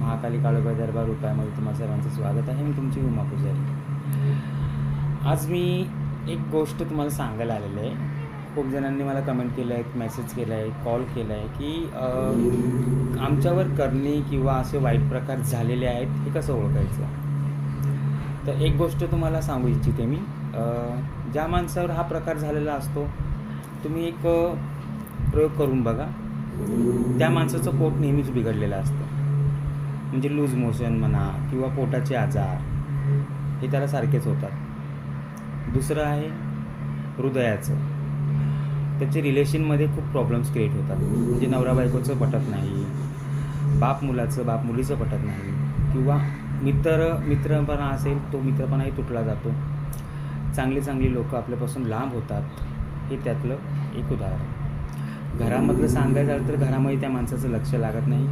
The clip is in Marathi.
महाकाली काळोबाई दरबार उपायामध्ये तुम्हा सर्वांचं स्वागत आहे. मी तुमची उमा पुजारी. आज मी एक गोष्ट तुम्हाला सांगायला आलेलं आहे. खूप जणांनी मला कमेंट केलं आहे, मेसेज केला आहे, कॉल केला आहे की आमच्यावर करणी किंवा असे वाईट प्रकार झालेले आहेत, हे कसं ओळखायचं. तर एक गोष्ट तुम्हाला सांगू इच्छिते मी. ज्या माणसावर हा प्रकार झालेला असतो, तुम्ही एक प्रयोग करून बघा. त्या माणसाचं पोट नेहमीच बिघडलेलं असतं. म्हणजे लूज मोशन म्हणा किंवा पोटाचे आजार हे त्याला सारखेच होतात. दुसरं आहे हृदयाचं. त्याचे रिलेशनमध्ये खूप प्रॉब्लेम्स क्रिएट होतात. म्हणजे नवरा बायकोचं पटत नाही, बाप मुलीचं पटत नाही, किंवा मित्रपणा असेल तो मित्रपणाही तुटला जातो. चांगली लोकं आपल्यापासून लांब होतात. हे त्यातलं एक उदाहरण. घरामधलं सांगायचं झालं तर घरामध्ये त्या माणसाचं लक्ष लागत नाही.